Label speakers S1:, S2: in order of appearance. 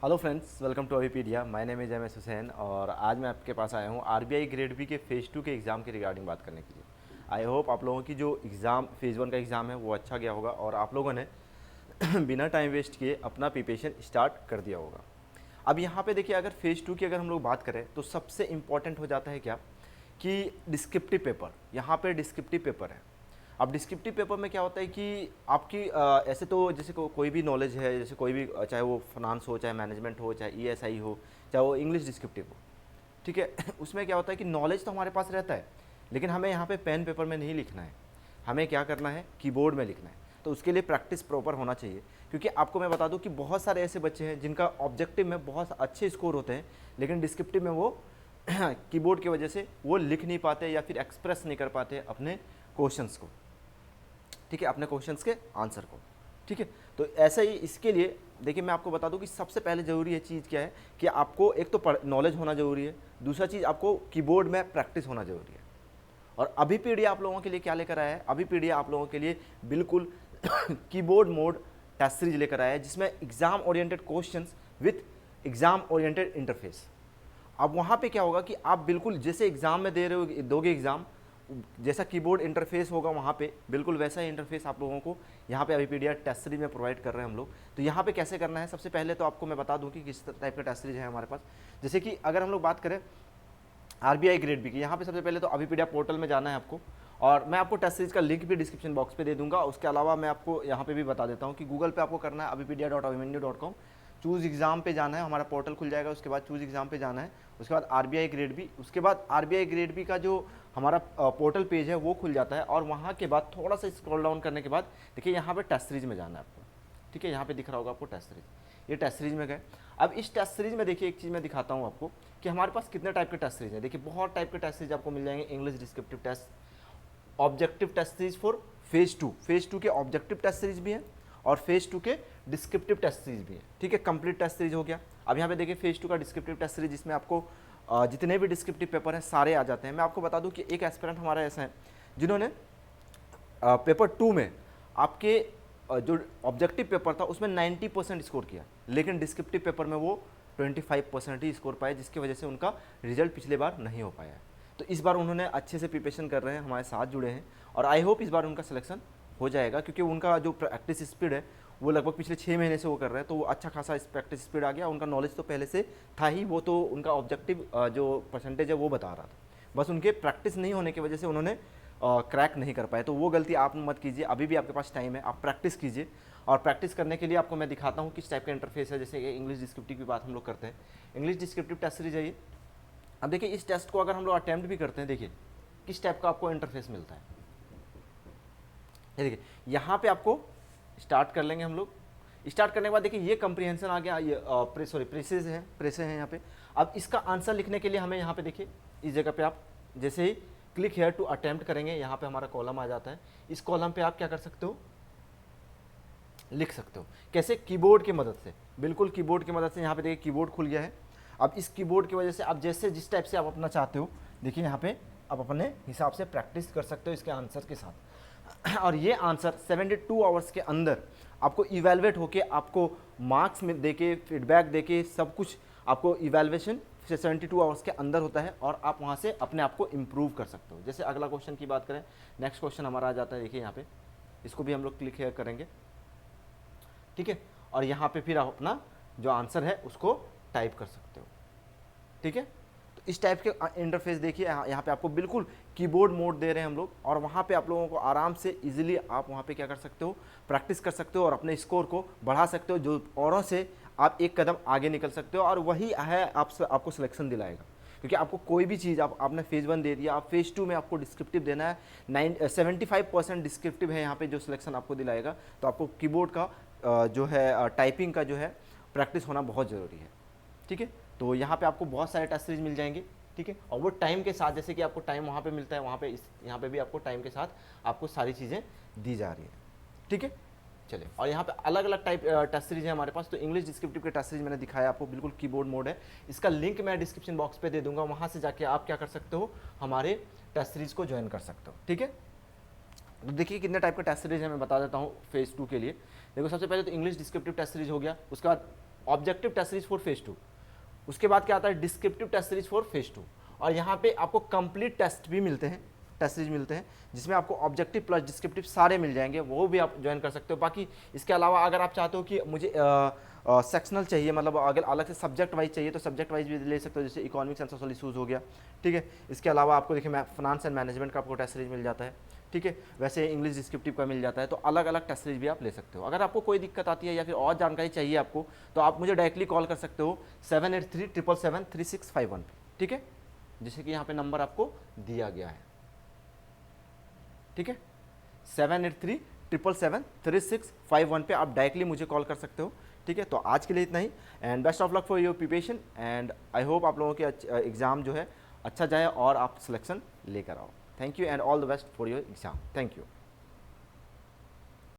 S1: Hello friends, welcome to Avipedia. My name is M S Hussain और आज मैं आपके पास आया हूँ आरबीआई ग्रेड बी के फ़ेज़ 2 के एग्ज़ाम के रिगार्डिंग बात करने के लिए। आई होप आप लोगों की जो एग्ज़ाम फ़ेज़ 1 का एग्ज़ाम है वो अच्छा गया होगा और आप लोगों ने बिना टाइम वेस्ट किए अपना प्रिपरेशन स्टार्ट कर दिया होगा। अब यहाँ पे देखिए, अगर फ़ेज़ 2 की अगर हम लोग बात करें तो सबसे इम्पॉर्टेंट हो जाता है क्या कि डिस्क्रिप्टिव पेपर। यहाँ पे डिस्क्रिप्टिव पेपर है। अब डिस्क्रिप्टिव पेपर में क्या होता है कि आपकी ऐसे तो जैसे कोई भी नॉलेज है, जैसे कोई भी चाहे वो फाइनेंस हो, चाहे मैनेजमेंट हो, चाहे ईएसआई हो, चाहे वो इंग्लिश डिस्क्रिप्टिव हो, ठीक है। उसमें क्या होता है कि नॉलेज तो हमारे पास रहता है, लेकिन हमें यहाँ पे पेन पेपर में नहीं लिखना है, हमें क्या करना है, कीबोर्ड में लिखना है। तो उसके लिए प्रैक्टिस प्रॉपर होना चाहिए, क्योंकि आपको मैं बता दूं कि बहुत सारे ऐसे बच्चे हैं जिनका ऑब्जेक्टिव में बहुत अच्छे स्कोर होते हैं, लेकिन डिस्क्रिप्टिव में वो कीबोर्ड की वजह से वो लिख नहीं पाते या फिर एक्सप्रेस नहीं कर पाते अपने क्वेश्चंस को, ठीक है, अपने क्वेश्चंस के आंसर को, ठीक है। तो ऐसा ही इसके लिए देखिए, मैं आपको बता दूं कि सबसे पहले ज़रूरी है चीज़ क्या है कि आपको एक तो नॉलेज होना ज़रूरी है, दूसरा चीज़ आपको कीबोर्ड में प्रैक्टिस होना ज़रूरी है। और अभी पीडीएफ आप लोगों के लिए क्या लेकर आया है, अभी पीडीएफ आप लोगों के लिए बिल्कुल कीबोर्ड मोड टेस्ट सीरीज लेकर आया है, जिसमें exam oriented questions with exam oriented interface. अब वहाँ पे क्या होगा कि आप बिल्कुल जैसे एग्जाम में दे रहे हो, दोगे एग्जाम, जैसा कीबोर्ड इंटरफेस होगा वहाँ पे बिल्कुल वैसा ही इंटरफेस आप लोगों को यहाँ पे अवीपीडिया टेस्ट सीरीज में प्रोवाइड कर रहे हैं हम लोग। तो यहाँ पे कैसे करना है, सबसे पहले तो आपको मैं बता दूँ कि किस टाइप का टेस्ट सीरीज है हमारे पास। जैसे कि अगर हम लोग बात करें आरबीआई ग्रेड बी की, यहाँ पे सबसे पहले तो अवीपीडिया पोर्टल में जाना है आपको, और मैं आपको टेस्ट सीरीज का लिंक भी डिस्क्रिप्शन बॉक्स पे दे दूंगा। उसके अलावा मैं आपको यहाँ पे भी बता देता हूँ कि गूगल पे आपको करना है avipedia.avimendu.com, चूज़ एग्ज़ाम पे जाना है, हमारा पोर्टल खुल जाएगा, उसके बाद चूज़ एग्ज़ाम पे जाना है, उसके बाद आरबीआई ग्रेड बी, उसके बाद आरबीआई ग्रेड बी का जो हमारा पोर्टल पेज है वो खुल जाता है, और वहाँ के बाद थोड़ा सा स्क्रॉल डाउन करने के बाद देखिए यहाँ पे टेस्ट सीरीज में जाना है आपको, ठीक है। यहाँ पे दिख रहा होगा आपको टेस्ट सीरीज, ये टेस्ट सीरीज में गए। अब इस टेस्ट सीरीज में देखिए एक चीज़ मैं दिखाता हूँ आपको कि हमारे पास कितने टाइप के टेस्ट सीरीज है। देखिए बहुत टाइप के टेस्ट सीरीज आपको मिल जाएंगे। English descriptive test, objective test series for phase 2 के ऑब्जेक्टिव टेस्ट सीरीज भी है और फेज 2 के डिस्क्रिप्टिव टेस्ट सीरीज भी है, ठीक है। कंप्लीट टेस्ट सीरीज हो गया। अब यहाँ पे देखिए फेज 2 का डिस्क्रिप्टिव टेस्ट सीरीज, जिसमें आपको जितने भी डिस्क्रिप्टिव पेपर हैं सारे आ जाते हैं। मैं आपको बता दूं कि एक एस्पिरेंट हमारा ऐसा है जिन्होंने पेपर 2 में आपके जो ऑब्जेक्टिव पेपर था उसमें 90% स्कोर किया, लेकिन डिस्क्रिप्टिव पेपर में वो 25% ही स्कोर पाए, जिसकी वजह से उनका रिजल्ट पिछले बार नहीं हो पाया है। तो इस बार उन्होंने अच्छे से प्रिपरेशन कर रहे हैं, हमारे साथ जुड़े हैं, और आई होप इस बार उनका सिलेक्शन हो जाएगा, क्योंकि उनका जो प्रैक्टिस स्पीड है वो लगभग पिछले 6 महीने से वो कर रहे हैं, तो वो अच्छा खासा प्रैक्टिस स्पीड आ गया। उनका नॉलेज तो पहले से था ही, वो तो उनका ऑब्जेक्टिव जो परसेंटेज है वो बता रहा था, बस उनके प्रैक्टिस नहीं होने की वजह से उन्होंने क्रैक नहीं कर पाए। तो वो गलती आप मत कीजिए, अभी भी आपके पास टाइम है, आप प्रैक्टिस कीजिए। और प्रैक्टिस करने के लिए आपको मैं दिखाता हूँ किस टाइप का इंटरफेस है। जैसे कि इंग्लिश डिस्क्रिप्टिव की बात हम लोग करते हैं, इंग्लिश डिस्क्रिप्टिव टेस्ट सीरीज है ये। अब देखिए इस टेस्ट को अगर हम लोग अटैम्प्ट भी करते हैं, देखिए किस टाइप का आपको इंटरफेस मिलता है। ये देखिए यहाँ पे आपको स्टार्ट कर लेंगे हम लोग। स्टार्ट करने के बाद देखिए ये कंप्रीहेंशन आ गया, ये सॉरी प्रेसेज है, प्रेसे हैं यहाँ पे। अब इसका आंसर लिखने के लिए हमें यहाँ पे देखिए इस जगह पे आप जैसे ही क्लिक हेयर टू अटेम्प्ट करेंगे, यहाँ पे हमारा कॉलम आ जाता है। इस कॉलम पे आप क्या कर सकते हो, लिख सकते हो। कैसे, कीबोर्ड की मदद से, बिल्कुल कीबोर्ड की मदद से। यहाँ पे देखिए कीबोर्ड खुल गया है। अब इस कीबोर्ड की वजह से आप जैसे जिस टाइप से आप अपना चाहते हो, देखिए यहाँ पे आप अपने हिसाब से प्रैक्टिस कर सकते हो इसके आंसर के साथ। और ये आंसर 72 आवर्स के अंदर आपको इवेलुएट होके, आपको मार्क्स में देके, फीडबैक देके, सब कुछ आपको इवेलुएशन 72 आवर्स के अंदर होता है, और आप वहाँ से अपने आप को इम्प्रूव कर सकते हो। जैसे अगला क्वेश्चन की बात करें, नेक्स्ट क्वेश्चन हमारा आ जाता है, देखिए यहाँ पे इसको भी हम लोग क्लिक हेयर करेंगे, ठीक है। और यहाँ पे फिर आप अपना जो आंसर है उसको टाइप कर सकते हो, ठीक है। तो इस टाइप के इंटरफेस देखिए, यहाँ पे आपको बिल्कुल कीबोर्ड मोड दे रहे हैं हम लोग, और वहाँ पे आप लोगों को आराम से इजीली आप वहाँ पे क्या कर सकते हो, प्रैक्टिस कर सकते हो और अपने स्कोर को बढ़ा सकते हो, जो औरों से आप एक कदम आगे निकल सकते हो। और वही है आपको सिलेक्शन दिलाएगा, क्योंकि आपको कोई भी चीज़ आपने फेज 1 दे दिया, आप फेज 2 में आपको डिस्क्रिप्टिव देना है। 75% डिस्क्रिप्टिव है यहाँ पे जो सिलेक्शन आपको दिलाएगा। तो आपको कीबोर्ड का जो है टाइपिंग का जो है प्रैक्टिस होना बहुत ज़रूरी है, ठीक है। तो यहाँ पे आपको बहुत सारे टेस्ट सीरीज मिल जाएंगे, ठीक है। और वो टाइम के साथ, जैसे कि आपको टाइम वहाँ पे मिलता है, वहाँ पे यहाँ पे भी आपको टाइम के साथ आपको सारी चीज़ें दी जा रही है, ठीक है। चलिए, और यहाँ पे अलग अलग टाइप टेस्ट सीरीज है हमारे पास। तो इंग्लिश डिस्क्रिप्टिव के टेस्ट सीरीज मैंने दिखाया आपको, बिल्कुल कीबोर्ड मोड है। इसका लिंक मैं डिस्क्रिप्शन बॉक्स पे दे दूंगा, वहाँ से जाके आप क्या कर सकते हो, हमारे टेस्ट सीरीज को ज्वाइन कर सकते हो, ठीक है। तो देखिए कितने टाइप का टेस्ट सीरीज है, मैं बता देता हूँ फेज 2 के लिए। देखो सबसे पहले तो इंग्लिश डिस्क्रिप्टिव टेस्ट सीरीज हो गया, उसके बाद objective test series for phase 2। उसके बाद क्या आता है, descriptive test series for phase 2। और यहाँ पे आपको कंप्लीट टेस्ट भी मिलते हैं, टेस्ट सीरीज मिलते हैं, जिसमें आपको ऑब्जेक्टिव प्लस डिस्क्रिप्टिव सारे मिल जाएंगे, वो भी आप ज्वाइन कर सकते हो। बाकी इसके अलावा अगर आप चाहते हो कि मुझे सेक्शनल चाहिए, मतलब अगर अलग से सब्जेक्ट वाइज चाहिए तो सब्जेक्ट वाइज भी ले सकते हो, जैसे इकोनॉमिक्स एंड सोशल इशूज़ हो गया, ठीक है। इसके अलावा आपको देखिए फाइनेंस एंड मैनेजमेंट का आपको टेस्ट सीरीज मिल जाता है, ठीक है। वैसे इंग्लिश डिस्क्रिप्टिव का मिल जाता है, तो अलग अलग टेस्ट सीरीज भी आप ले सकते हो। अगर आपको कोई दिक्कत आती है या फिर और जानकारी चाहिए आपको, तो आप मुझे डायरेक्टली कॉल कर सकते हो 7837773651 पे, ठीक है, जैसे कि यहाँ पे नंबर आपको दिया गया है, ठीक है। 7837773651 पे आप डायरेक्टली मुझे कॉल कर सकते हो, ठीक है। तो आज के लिए इतना ही, and best of luck for your preparation, and I hope आप लोगों के एग्ज़ाम जो है अच्छा जाए और आप सिलेक्शन लेकर आओ। Thank you and all the best for your exam. Thank you.